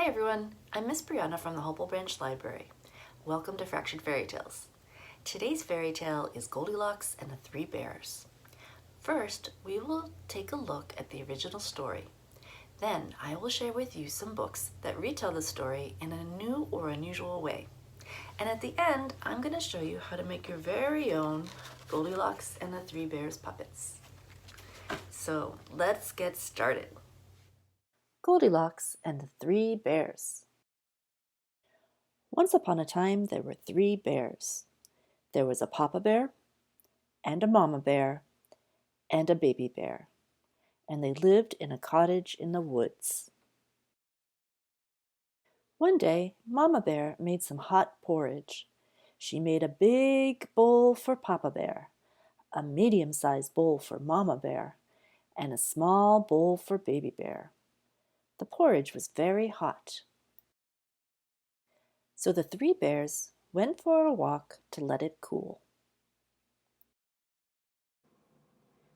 Hi everyone, I'm Miss Briana from the Hopewell Branch Library. Welcome to Fractured Fairy Tales. Today's fairy tale is Goldilocks and the Three Bears. First, we will take a look at the original story. Then I will share with you some books that retell the story in a new or unusual way. And at the end, I'm going to show you how to make your very own Goldilocks and the Three Bears puppets. So let's get started. Goldilocks and the Three Bears. Once upon a time, there were three bears. There was a papa bear, and a mama bear, and a baby bear, and they lived in a cottage in the woods. One day, Mama Bear made some hot porridge. She made a big bowl for Papa Bear, a medium-sized bowl for Mama Bear, and a small bowl for Baby Bear. The porridge was very hot. So the three bears went for a walk to let it cool.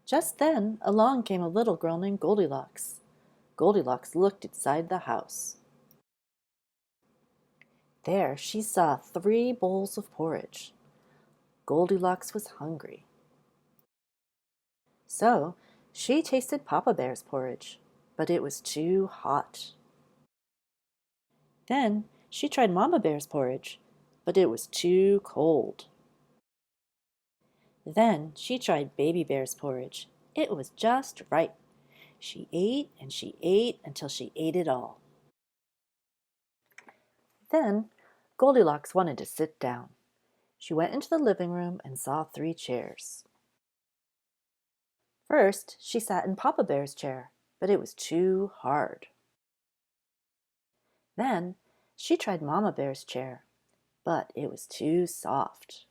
Just then, along came a little girl named Goldilocks. Goldilocks looked inside the house. There she saw 3 bowls of porridge. Goldilocks was hungry. So she tasted Papa Bear's porridge, but it was too hot. Then she tried Mama Bear's porridge, but it was too cold. Then she tried Baby Bear's porridge. It was just right. She ate and she ate until she ate it all. Then Goldilocks wanted to sit down. She went into the living room and saw 3 chairs. First, she sat in Papa Bear's chair, but it was too hard. Then she tried Mama Bear's chair, but it was too soft.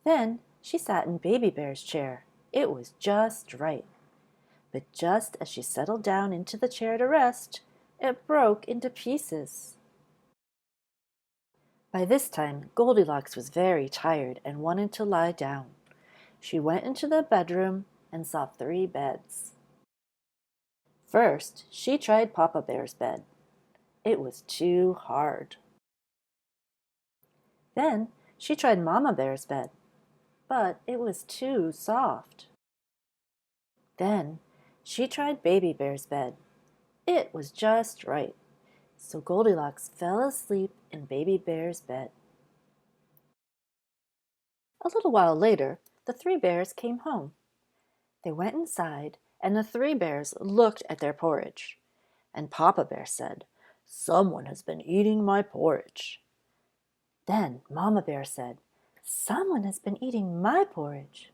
Then she sat in Baby Bear's chair. It was just right. But just as she settled down into the chair to rest, it broke into pieces. By this time, Goldilocks was very tired and wanted to lie down. She went into the bedroom and saw 3 beds. First, she tried Papa Bear's bed. It was too hard. Then she tried Mama Bear's bed, but it was too soft. Then she tried Baby Bear's bed. It was just right. So Goldilocks fell asleep in Baby Bear's bed. A little while later, the 3 bears came home. They went inside, and the 3 bears looked at their porridge. And Papa Bear said, "Someone has been eating my porridge." Then Mama Bear said, "Someone has been eating my porridge."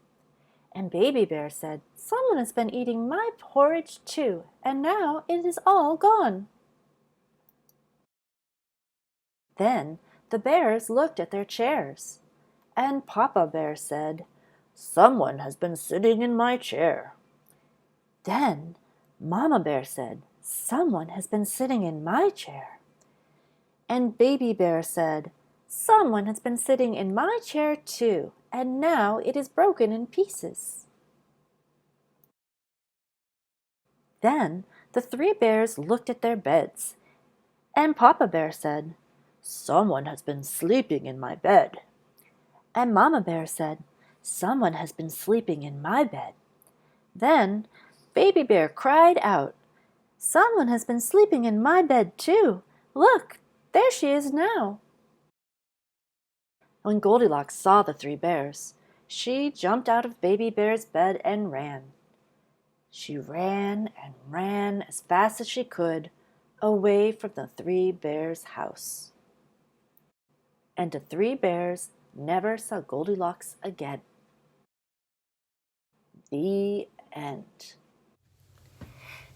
And Baby Bear said, "Someone has been eating my porridge too, and now it is all gone." Then the bears looked at their chairs, and Papa Bear said, "Someone has been sitting in my chair." Then Mama Bear said, "Someone has been sitting in my chair." And Baby Bear said, "Someone has been sitting in my chair too, and now it is broken in pieces." Then the 3 bears looked at their beds, and Papa Bear said, "Someone has been sleeping in my bed." And Mama Bear said, "Someone has been sleeping in my bed." Then Baby Bear cried out, "Someone has been sleeping in my bed too. Look, there she is now." When Goldilocks saw the 3 bears, she jumped out of Baby Bear's bed and ran. She ran and ran as fast as she could, away from the 3 bears' house. And the 3 bears never saw Goldilocks again. The end.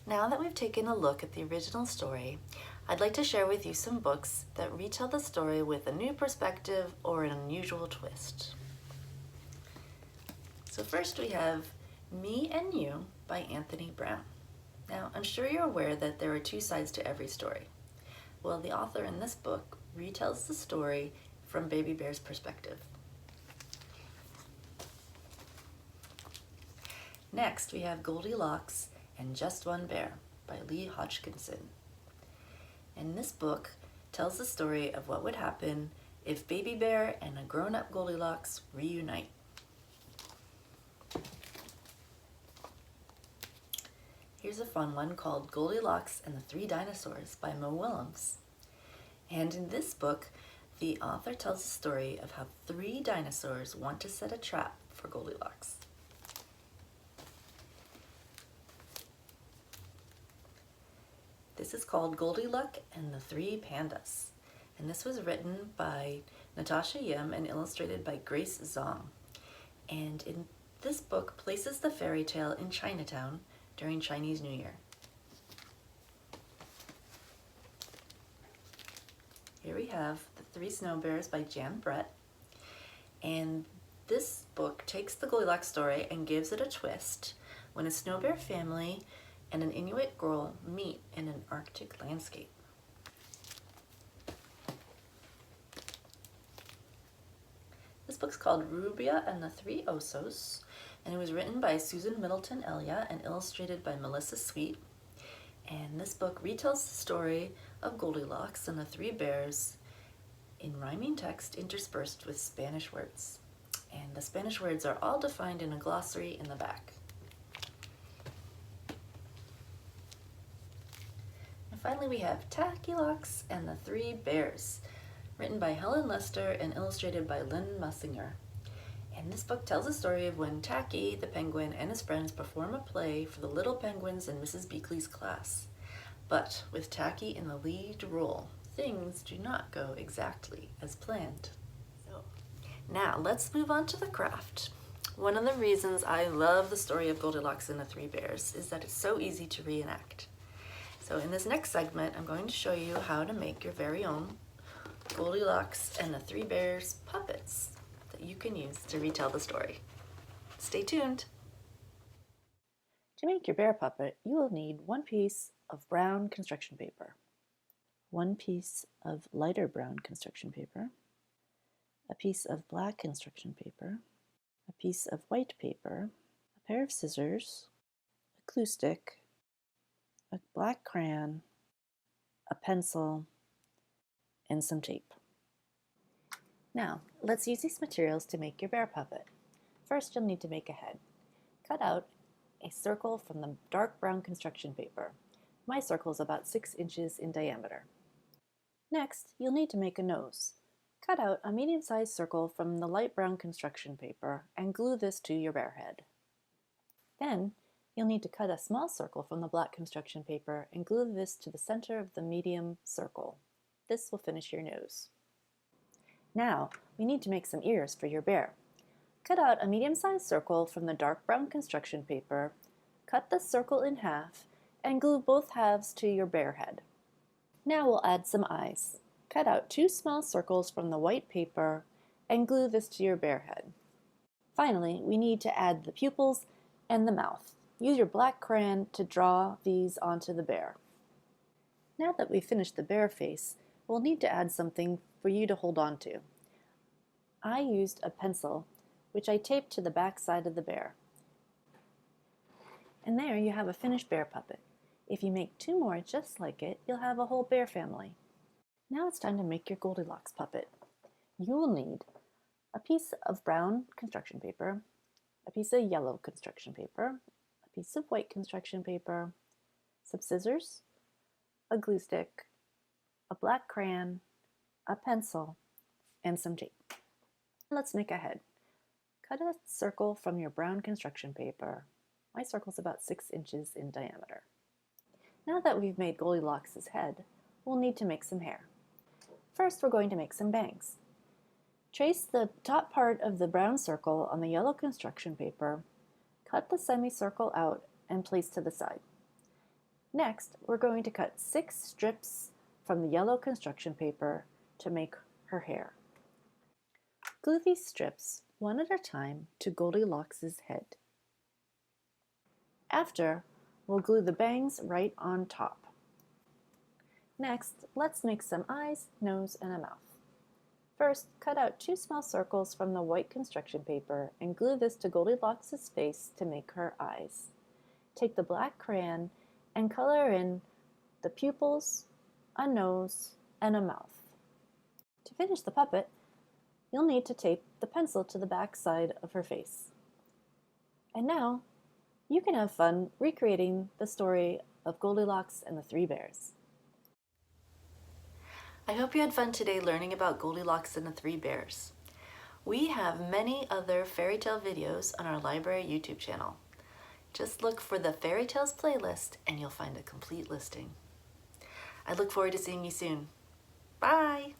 Now that we've taken a look at the original story, I'd like to share with you some books that retell the story with a new perspective or an unusual twist. So first we have Me and You by Anthony Brown. Now, I'm sure you're aware that there are 2 sides to every story. Well, the author in this book retells the story from Baby Bear's perspective. Next, we have Goldilocks and Just One Bear by Lee Hodgkinson. And this book tells the story of what would happen if Baby Bear and a grown-up Goldilocks reunite. Here's a fun one called Goldilocks and the Three Dinosaurs by Mo Willems. And in this book, the author tells the story of how three dinosaurs want to set a trap for Goldilocks. This is called Goldilocks and the Three Pandas. And this was written by Natasha Yim and illustrated by Grace Zong. And in this book places the fairy tale in Chinatown during Chinese New Year. Here we have The Three Snow Bears by Jan Brett. And this book takes the Goldilocks story and gives it a twist when a snow bear family and an Inuit girl meet in an Arctic landscape. This book's called Rubia and the Three Osos, and it was written by Susan Middleton Elia and illustrated by Melissa Sweet. And this book retells the story of Goldilocks and the Three Bears in rhyming text interspersed with Spanish words. And the Spanish words are all defined in a glossary in the back. And finally we have Goldilocks and the Three Bears, written by Helen Lester and illustrated by Lynn Mussinger. And this book tells the story of when Tacky, the penguin, and his friends perform a play for the little penguins in Mrs. Beakley's class. But with Tacky in the lead role, things do not go exactly as planned. So now let's move on to the craft. One of the reasons I love the story of Goldilocks and the Three Bears is that it's so easy to reenact. So in this next segment, I'm going to show you how to make your very own Goldilocks and the Three Bears puppets that you can use to retell the story. Stay tuned. To make your bear puppet, you will need one piece of brown construction paper, one piece of lighter brown construction paper, a piece of black construction paper, a piece of white paper, a pair of scissors, a glue stick, a black crayon, a pencil, and some tape. Now, let's use these materials to make your bear puppet. First, you'll need to make a head. Cut out a circle from the dark brown construction paper. My circle is about 6 inches in diameter. Next, you'll need to make a nose. Cut out a medium-sized circle from the light brown construction paper and glue this to your bear head. Then, you'll need to cut a small circle from the black construction paper and glue this to the center of the medium circle. This will finish your nose. Now, we need to make some ears for your bear. Cut out a medium-sized circle from the dark brown construction paper, cut the circle in half, and glue both halves to your bear head. Now we'll add some eyes. Cut out 2 small circles from the white paper and glue this to your bear head. Finally, we need to add the pupils and the mouth. Use your black crayon to draw these onto the bear. Now that we've finished the bear face, we'll need to add something for you to hold on to. I used a pencil, which I taped to the back side of the bear. And there you have a finished bear puppet. If you make 2 more just like it, you'll have a whole bear family. Now it's time to make your Goldilocks puppet. You will need a piece of brown construction paper, a piece of yellow construction paper, a piece of white construction paper, some scissors, a glue stick, a black crayon, a pencil, and some tape. Let's make a head. Cut a circle from your brown construction paper. My circle's about 6 inches in diameter. Now that we've made Goldilocks' head, we'll need to make some hair. First, we're going to make some bangs. Trace the top part of the brown circle on the yellow construction paper, cut the semicircle out, and place to the side. Next, we're going to cut 6 strips from the yellow construction paper to make her hair. Glue these strips one at a time to Goldilocks' head. After, we'll glue the bangs right on top. Next, let's make some eyes, nose, and a mouth. First, cut out 2 small circles from the white construction paper and glue this to Goldilocks' face to make her eyes. Take the black crayon and color in the pupils, a nose, and a mouth. To finish the puppet, you'll need to tape the pencil to the back side of her face. And now, you can have fun recreating the story of Goldilocks and the Three Bears. I hope you had fun today learning about Goldilocks and the Three Bears. We have many other fairy tale videos on our library YouTube channel. Just look for the Fairy Tales playlist and you'll find a complete listing. I look forward to seeing you soon. Bye!